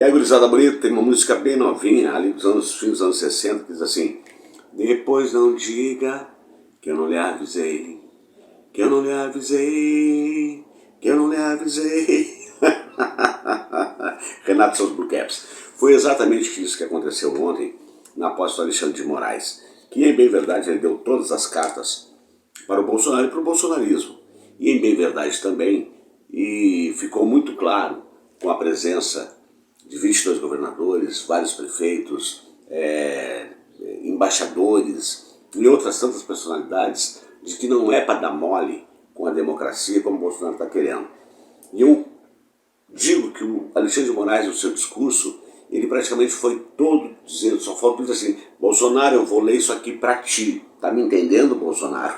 E aí, gurizada bonita, tem uma música bem novinha, ali dos fins dos anos 60, que diz assim: depois não diga que eu não lhe avisei, que eu não lhe avisei, que eu não lhe avisei. Renato Seus Blue Caps. Foi exatamente isso que aconteceu ontem na posse do Alexandre de Moraes, que em bem verdade ele deu todas as cartas para o Bolsonaro e para o bolsonarismo. E em bem verdade também, e ficou muito claro com a presença de 22 governadores, vários prefeitos, embaixadores e outras tantas personalidades, de que não é para dar mole com a democracia como o Bolsonaro está querendo. E eu digo que o Alexandre de Moraes, no seu discurso, ele praticamente foi todo dizendo, só falta dizer assim: Bolsonaro, eu vou ler isso aqui para ti. Tá me entendendo, Bolsonaro?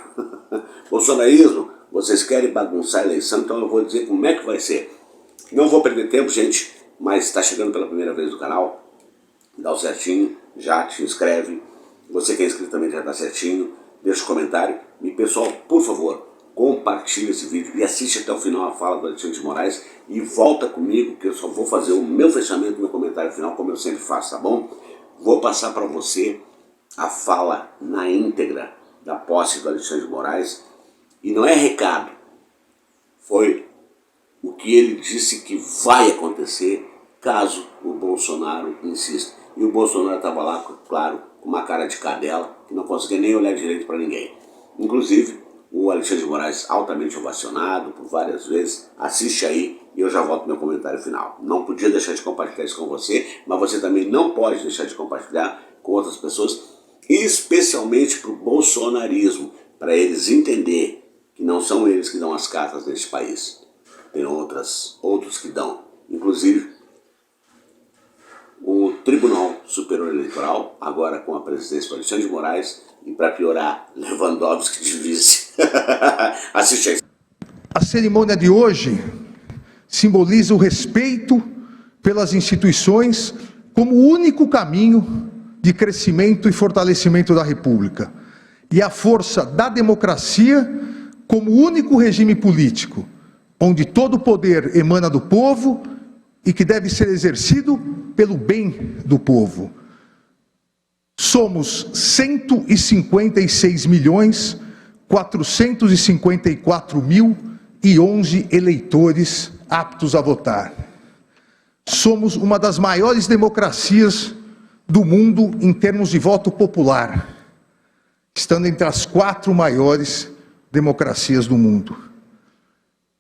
Bolsonarismo, vocês querem bagunçar a eleição, então eu vou dizer como é que vai ser. Não vou perder tempo, gente, mas está chegando pela primeira vez no canal, dá o certinho, já te inscreve. Você que é inscrito também já está certinho, deixa um comentário. E pessoal, por favor, compartilhe esse vídeo e assiste até o final a fala do Alexandre de Moraes e volta comigo, que eu só vou fazer o meu fechamento no comentário final, como eu sempre faço, tá bom? Vou passar para você a fala na íntegra da posse do Alexandre de Moraes, e não é recado, foi o que ele disse que vai acontecer caso o Bolsonaro insista. E o Bolsonaro estava lá, claro, com uma cara de cadela, que não conseguia nem olhar direito para ninguém. Inclusive, o Alexandre de Moraes, altamente ovacionado por várias vezes. Assiste aí e eu já volto no meu comentário final. Não podia deixar de compartilhar isso com você, mas você também não pode deixar de compartilhar com outras pessoas, especialmente para o bolsonarismo, para eles entenderem que não são eles que dão as cartas neste país. Tem outros que dão, inclusive o Tribunal Superior Eleitoral, agora com a presidência do Alexandre de Moraes, e para piorar, Lewandowski de vice. Assiste aí. A cerimônia de hoje simboliza o respeito pelas instituições como o único caminho de crescimento e fortalecimento da República, e a força da democracia como o único regime político onde todo o poder emana do povo e que deve ser exercido pelo bem do povo. Somos 156.454.011 eleitores aptos a votar. Somos uma das maiores democracias do mundo em termos de voto popular, estando entre as 4 maiores democracias do mundo.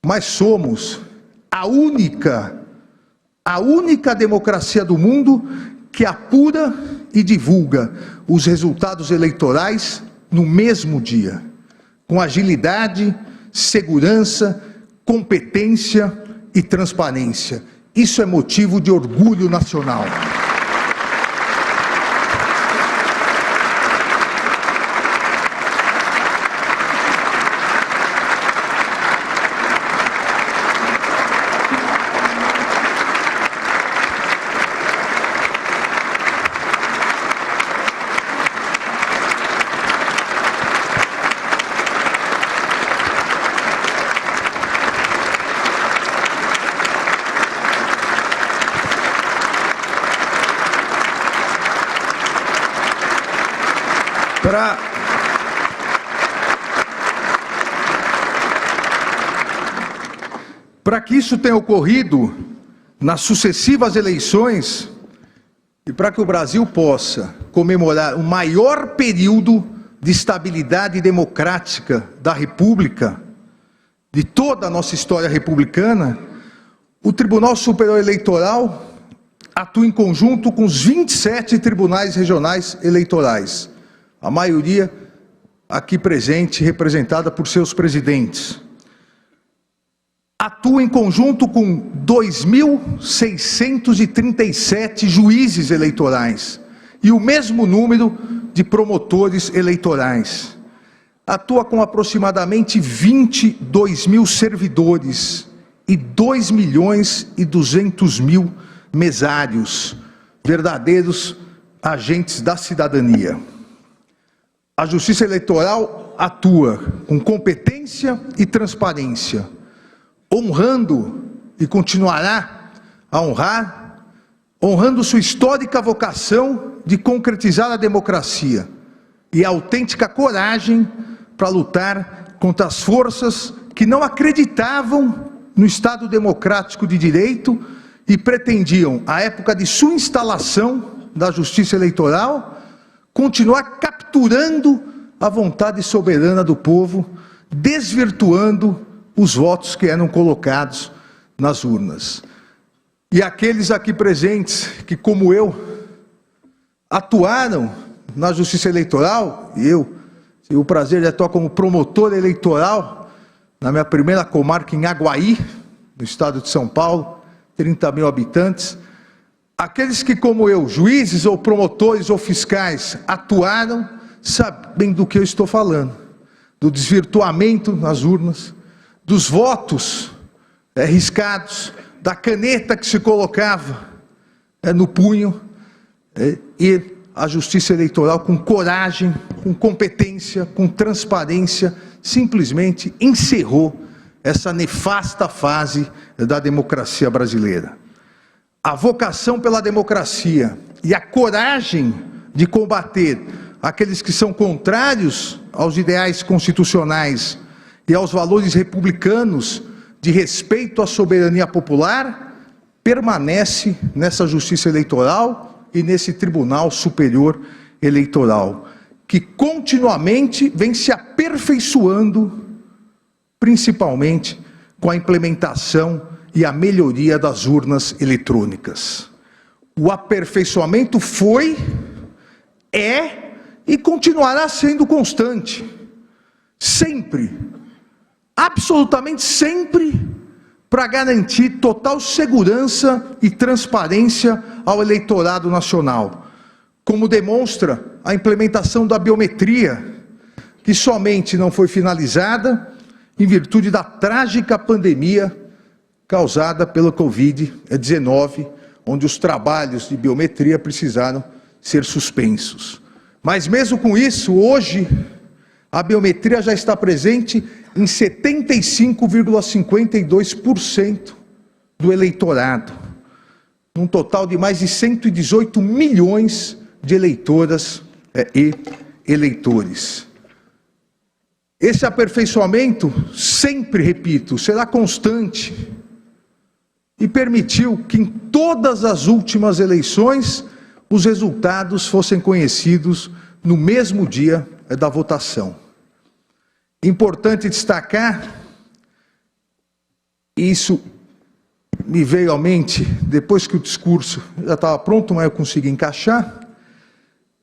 Mas somos a única democracia do mundo que apura e divulga os resultados eleitorais no mesmo dia, com agilidade, segurança, competência e transparência. Isso é motivo de orgulho nacional. Para que isso tenha ocorrido nas sucessivas eleições e para que o Brasil possa comemorar o maior período de estabilidade democrática da República, de toda a nossa história republicana, o Tribunal Superior Eleitoral atua em conjunto com os 27 tribunais regionais eleitorais, a maioria aqui presente, representada por seus presidentes. Atua em conjunto com 2.637 juízes eleitorais e o mesmo número de promotores eleitorais. Atua com aproximadamente 22 mil servidores e 2.200.000 mesários, verdadeiros agentes da cidadania. A Justiça Eleitoral atua com competência e transparência, honrando e continuará a honrar honrando sua histórica vocação de concretizar a democracia e a autêntica coragem para lutar contra as forças que não acreditavam no Estado democrático de direito e pretendiam, à época de sua instalação da Justiça Eleitoral, continuar capturando a vontade soberana do povo, desvirtuando os votos que eram colocados nas urnas. E aqueles aqui presentes que, como eu, atuaram na Justiça Eleitoral, e eu tive o prazer de atuar como promotor eleitoral na minha primeira comarca em Aguaí, no estado de São Paulo, 30 mil habitantes. Aqueles que, como eu, juízes ou promotores ou fiscais, atuaram, sabem do que eu estou falando, do desvirtuamento nas urnas, dos votos riscados, da caneta que se colocava no punho, e a Justiça Eleitoral, com coragem, com competência, com transparência, simplesmente encerrou essa nefasta fase da democracia brasileira. A vocação pela democracia e a coragem de combater aqueles que são contrários aos ideais constitucionais e aos valores republicanos de respeito à soberania popular, permanece nessa Justiça Eleitoral e nesse Tribunal Superior Eleitoral, que continuamente vem se aperfeiçoando, principalmente com a implementação e a melhoria das urnas eletrônicas. O aperfeiçoamento foi, é e continuará sendo constante, sempre, absolutamente sempre, para garantir total segurança e transparência ao eleitorado nacional, como demonstra a implementação da biometria, que somente não foi finalizada em virtude da trágica pandemia causada pela Covid-19, onde os trabalhos de biometria precisaram ser suspensos. Mas mesmo com isso, hoje, a biometria já está presente em 75,52% do eleitorado, num total de mais de 118 milhões de eleitoras e eleitores. Esse aperfeiçoamento, sempre repito, será constante e permitiu que em todas as últimas eleições os resultados fossem conhecidos no mesmo dia da votação. Importante destacar, isso me veio à mente depois que o discurso já estava pronto, mas eu consegui encaixar.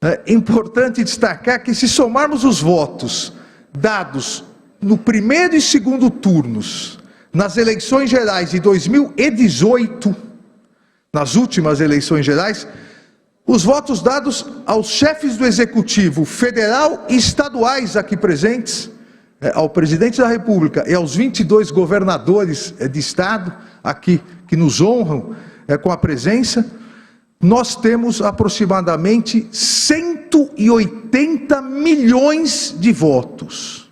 É importante destacar que, se somarmos os votos dados no primeiro e segundo turnos nas eleições gerais de 2018, nas últimas eleições gerais, os votos dados aos chefes do Executivo federal e estaduais aqui presentes, ao presidente da República e aos 22 governadores de estado aqui que nos honram com a presença, nós temos aproximadamente 180 milhões de votos.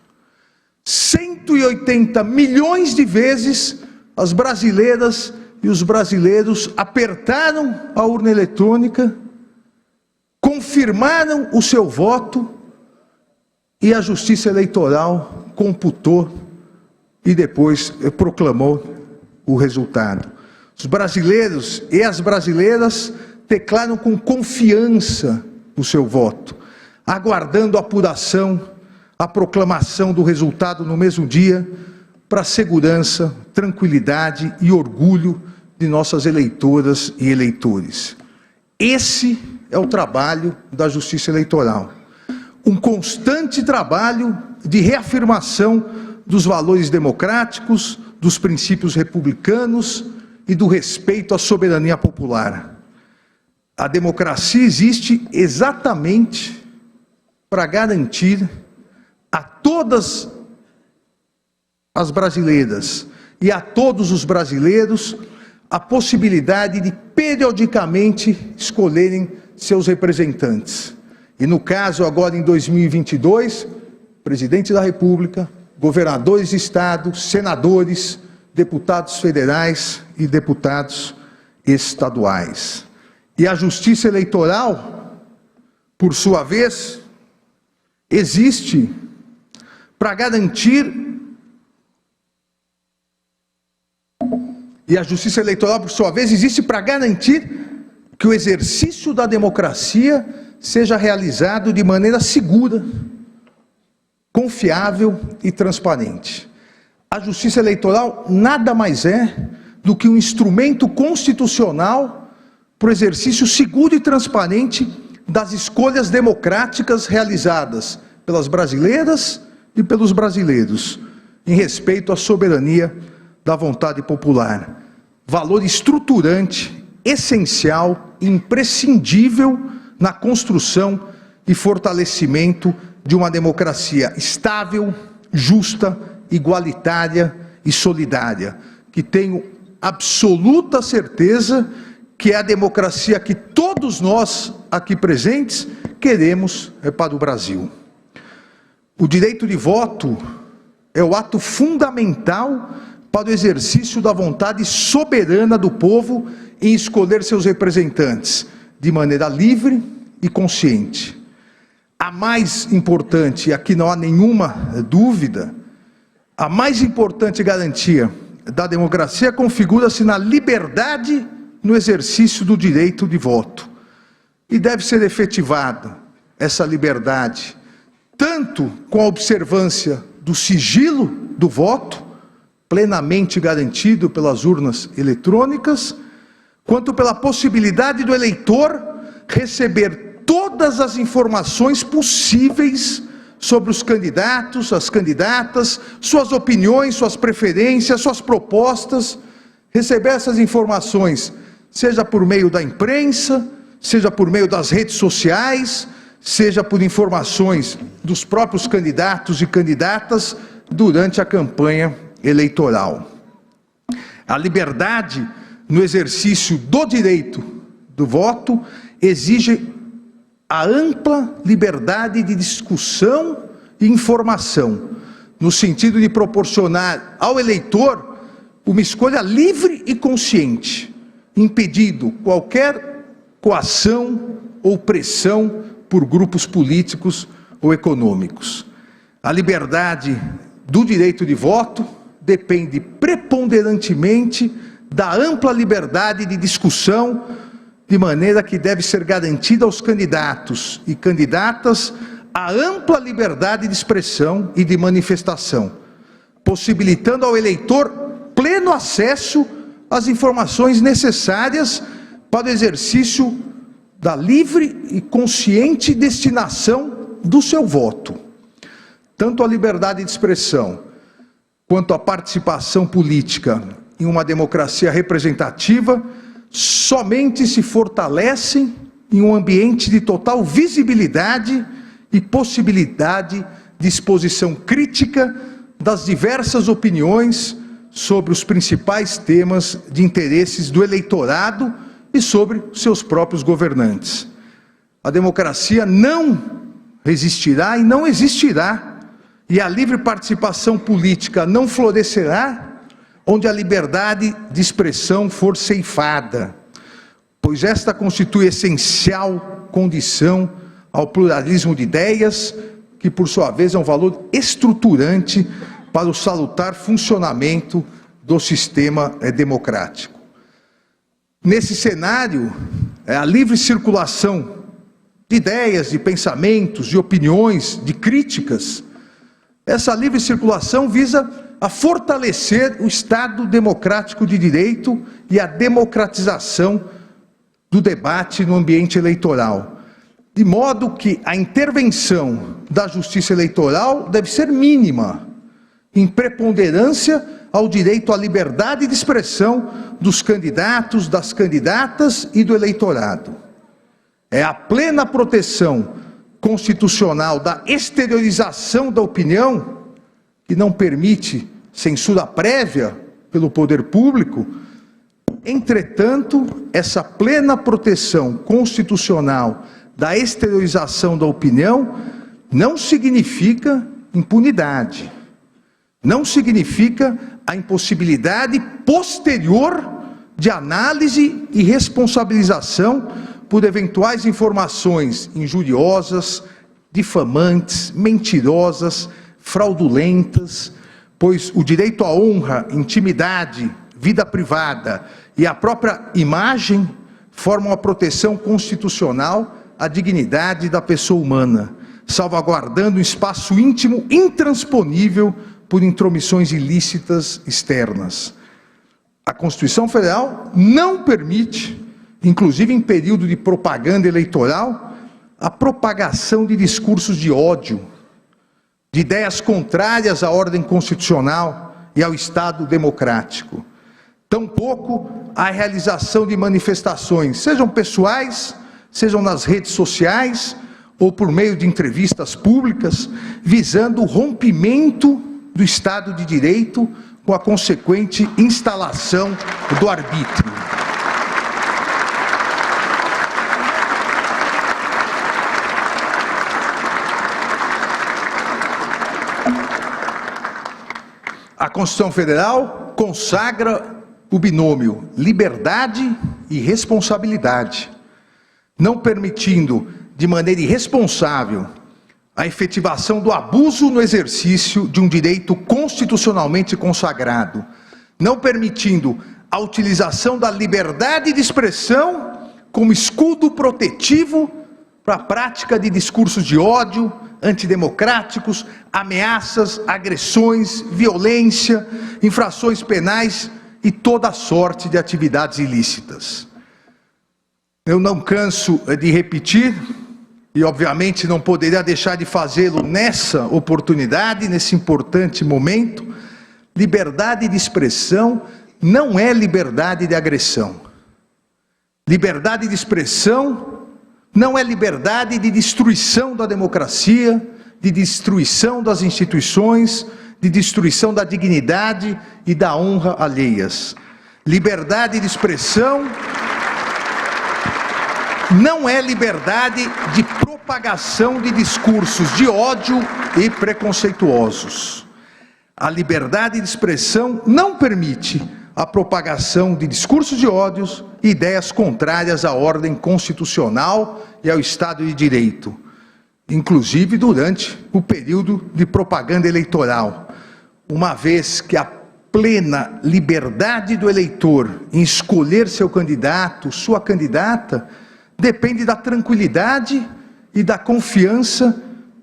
180 milhões de vezes as brasileiras e os brasileiros apertaram a urna eletrônica, confirmaram o seu voto e a Justiça Eleitoral computou e depois proclamou o resultado. Os brasileiros e as brasileiras declaram com confiança o seu voto, aguardando a apuração, a proclamação do resultado no mesmo dia, para segurança, tranquilidade e orgulho de nossas eleitoras e eleitores. Esse é o trabalho da Justiça Eleitoral. Um constante trabalho de reafirmação dos valores democráticos, dos princípios republicanos e do respeito à soberania popular. A democracia existe exatamente para garantir a todas as brasileiras e a todos os brasileiros a possibilidade de periodicamente escolherem seus representantes. E no caso agora em 2022, presidente da República, governadores de estado, senadores, deputados federais e deputados estaduais. E a justiça eleitoral, por sua vez, existe para garantir, que o exercício da democracia seja realizado de maneira segura, confiável e transparente. A justiça eleitoral nada mais é do que um instrumento constitucional para o exercício seguro e transparente das escolhas democráticas realizadas pelas brasileiras e pelos brasileiros, em respeito à soberania da vontade popular. Valor estruturante, essencial e imprescindível na construção e fortalecimento de uma democracia estável, justa, igualitária e solidária, que tenho absoluta certeza que é a democracia que todos nós aqui presentes queremos para o Brasil. O direito de voto é o ato fundamental para o exercício da vontade soberana do povo em escolher seus representantes de maneira livre e consciente. A mais importante, e aqui não há nenhuma dúvida, a mais importante garantia da democracia configura-se na liberdade no exercício do direito de voto. E deve ser efetivada essa liberdade, tanto com a observância do sigilo do voto, plenamente garantido pelas urnas eletrônicas, quanto pela possibilidade do eleitor receber todas as informações possíveis sobre os candidatos, as candidatas, suas opiniões, suas preferências, suas propostas, receber essas informações, seja por meio da imprensa, seja por meio das redes sociais, seja por informações dos próprios candidatos e candidatas durante a campanha eleitoral. A liberdade no exercício do direito do voto exige a ampla liberdade de discussão e informação, no sentido de proporcionar ao eleitor uma escolha livre e consciente, impedindo qualquer coação ou pressão por grupos políticos ou econômicos. A liberdade do direito de voto depende preponderantemente da ampla liberdade de discussão, de maneira que deve ser garantida aos candidatos e candidatas a ampla liberdade de expressão e de manifestação, possibilitando ao eleitor pleno acesso às informações necessárias para o exercício da livre e consciente destinação do seu voto. Tanto a liberdade de expressão quanto a participação política em uma democracia representativa somente se fortalecem em um ambiente de total visibilidade e possibilidade de exposição crítica das diversas opiniões sobre os principais temas de interesses do eleitorado e sobre seus próprios governantes. A democracia não resistirá e não existirá, e a livre participação política não florescerá onde a liberdade de expressão for ceifada, pois esta constitui essencial condição ao pluralismo de ideias, que por sua vez é um valor estruturante para o salutar funcionamento do sistema democrático. Nesse cenário, a livre circulação de ideias, de pensamentos, de opiniões, de críticas, essa livre circulação visa a fortalecer o Estado democrático de direito e a democratização do debate no ambiente eleitoral, de modo que a intervenção da justiça eleitoral deve ser mínima, em preponderância ao direito à liberdade de expressão dos candidatos, das candidatas e do eleitorado. É a plena proteção constitucional da exteriorização da opinião, que não permite censura prévia pelo poder público. Entretanto, essa plena proteção constitucional da exteriorização da opinião não significa impunidade, não significa a impossibilidade posterior de análise e responsabilização por eventuais informações injuriosas, difamantes, mentirosas, fraudulentas, pois o direito à honra, intimidade, vida privada e a própria imagem formam a proteção constitucional à dignidade da pessoa humana, salvaguardando um espaço íntimo intransponível por intromissões ilícitas externas. A Constituição Federal não permite, inclusive em período de propaganda eleitoral, a propagação de discursos de ódio, de ideias contrárias à ordem constitucional e ao Estado democrático. Tampouco a realização de manifestações, sejam pessoais, sejam nas redes sociais ou por meio de entrevistas públicas, visando o rompimento do Estado de Direito com a consequente instalação do arbítrio. A Constituição Federal consagra o binômio liberdade e responsabilidade, não permitindo de maneira irresponsável a efetivação do abuso no exercício de um direito constitucionalmente consagrado, não permitindo a utilização da liberdade de expressão como escudo protetivo para a prática de discursos de ódio, antidemocráticos, ameaças, agressões, violência, infrações penais e toda a sorte de atividades ilícitas. Eu não canso de repetir, e obviamente não poderia deixar de fazê-lo nessa oportunidade, nesse importante momento: liberdade de expressão não é liberdade de agressão. Liberdade de expressão não é liberdade de destruição da democracia, de destruição das instituições, de destruição da dignidade e da honra alheias. Liberdade de expressão não é liberdade de propagação de discursos de ódio e preconceituosos. A liberdade de expressão não permite a propagação de discursos de ódios e ideias contrárias à ordem constitucional e ao Estado de Direito, inclusive durante o período de propaganda eleitoral, uma vez que a plena liberdade do eleitor em escolher seu candidato, sua candidata, depende da tranquilidade e da confiança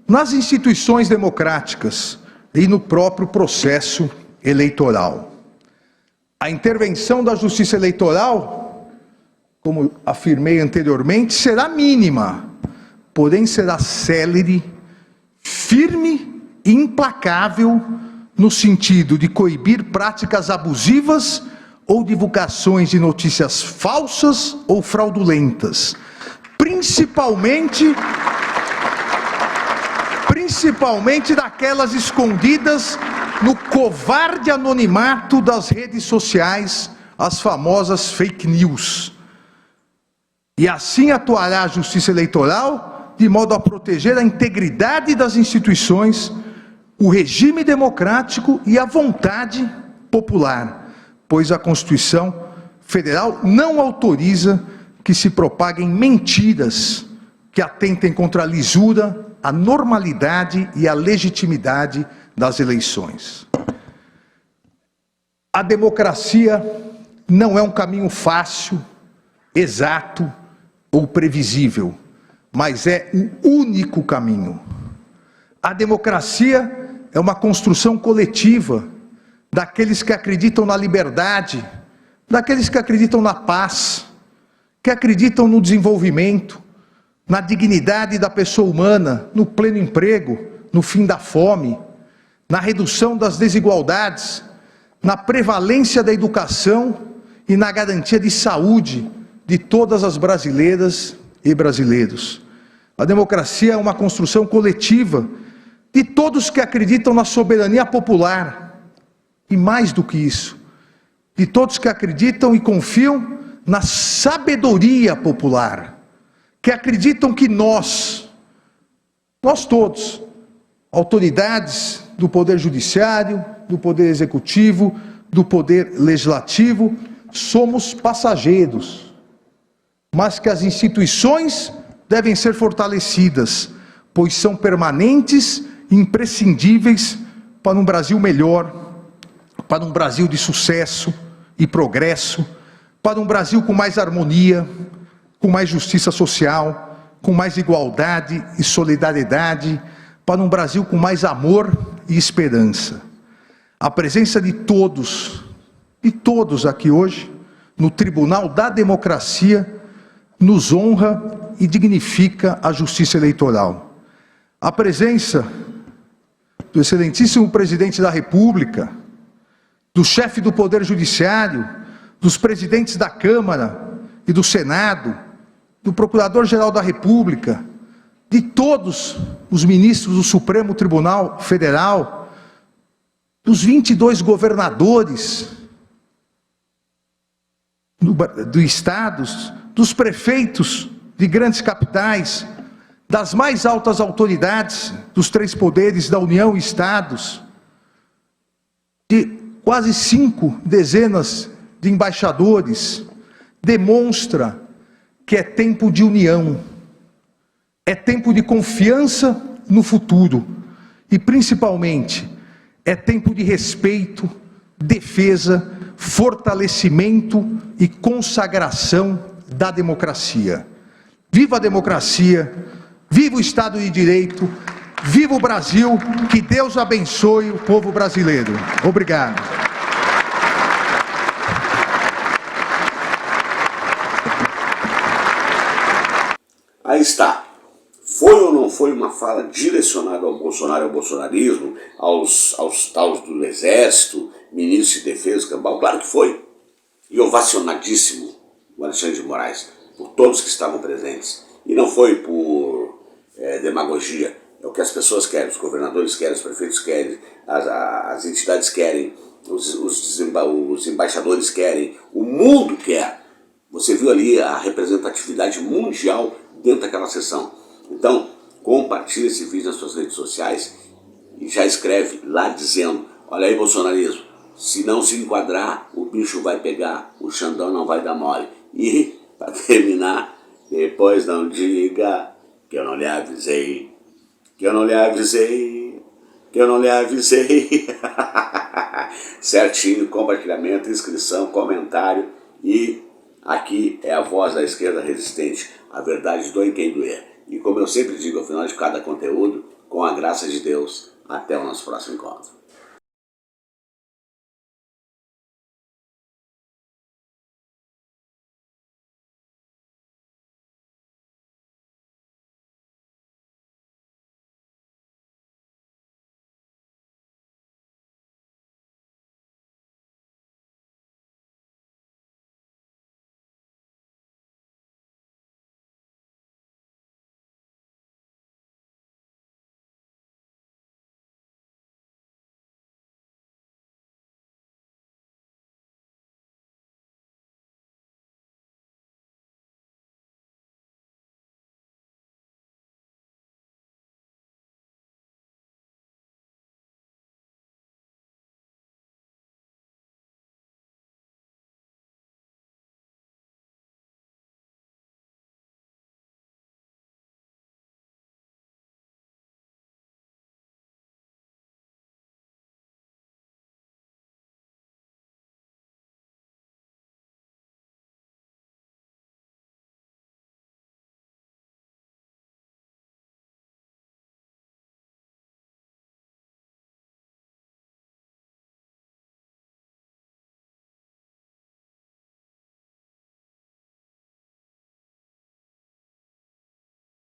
nas instituições democráticas e no próprio processo eleitoral. A intervenção da Justiça Eleitoral, como afirmei anteriormente, será mínima, porém será célere, firme e implacável no sentido de coibir práticas abusivas ou divulgações de notícias falsas ou fraudulentas, principalmente daquelas escondidas no covarde anonimato das redes sociais, as famosas fake news. E assim atuará a Justiça Eleitoral de modo a proteger a integridade das instituições, o regime democrático e a vontade popular, pois a Constituição Federal não autoriza que se propaguem mentiras que atentem contra a lisura, a normalidade e a legitimidade das eleições. A democracia não é um caminho fácil, exato ou previsível, mas é o único caminho. A democracia é uma construção coletiva daqueles que acreditam na liberdade, daqueles que acreditam na paz, que acreditam no desenvolvimento, na dignidade da pessoa humana, no pleno emprego, no fim da fome, na redução das desigualdades, na prevalência da educação e na garantia de saúde de todas as brasileiras e brasileiros. A democracia é uma construção coletiva de todos que acreditam na soberania popular, e mais do que isso, de todos que acreditam e confiam na sabedoria popular, que acreditam que nós todos, autoridades do Poder Judiciário, do Poder Executivo, do Poder Legislativo, somos passageiros mas que as instituições devem ser fortalecidas, pois são permanentes e imprescindíveis para um Brasil melhor, para um Brasil de sucesso e progresso, para um Brasil com mais harmonia, com mais justiça social, com mais igualdade e solidariedade, para um Brasil com mais amor e esperança. A presença de todos aqui hoje, no Tribunal da Democracia, nos honra e dignifica a justiça eleitoral. A presença do excelentíssimo presidente da República, do chefe do Poder Judiciário, dos presidentes da Câmara e do Senado, do Procurador-Geral da República, de todos os ministros do Supremo Tribunal Federal, dos 22 governadores dos estados, dos prefeitos de grandes capitais, das mais altas autoridades dos 3 poderes da União e estados, de quase 5 dezenas de embaixadores, demonstra que é tempo de união, é tempo de confiança no futuro e, principalmente, é tempo de respeito, defesa, fortalecimento e consagração da democracia. Viva a democracia, viva o Estado de Direito, viva o Brasil, que Deus abençoe o povo brasileiro. Obrigado. Aí está. Foi ou não foi uma fala direcionada ao Bolsonaro e ao bolsonarismo, aos taus do Exército, ministros de Defesa, Cambal? Claro que foi. E ovacionadíssimo o Alexandre de Moraes, por todos que estavam presentes. E não foi por demagogia. É o que as pessoas querem, os governadores querem, os prefeitos querem, as entidades querem, os embaixadores querem, o mundo quer. Você viu ali a representatividade mundial dentro daquela sessão. Então, compartilhe esse vídeo nas suas redes sociais e já escreve lá dizendo: olha aí, bolsonarismo, se não se enquadrar, o bicho vai pegar, o Xandão não vai dar mole. E, para terminar, depois não diga que eu não lhe avisei, que eu não lhe avisei, que eu não lhe avisei. Certinho, compartilhamento, inscrição, comentário. E aqui é a voz da esquerda resistente, a verdade doa em quem doer. E como eu sempre digo ao final de cada conteúdo, com a graça de Deus, até o nosso próximo encontro.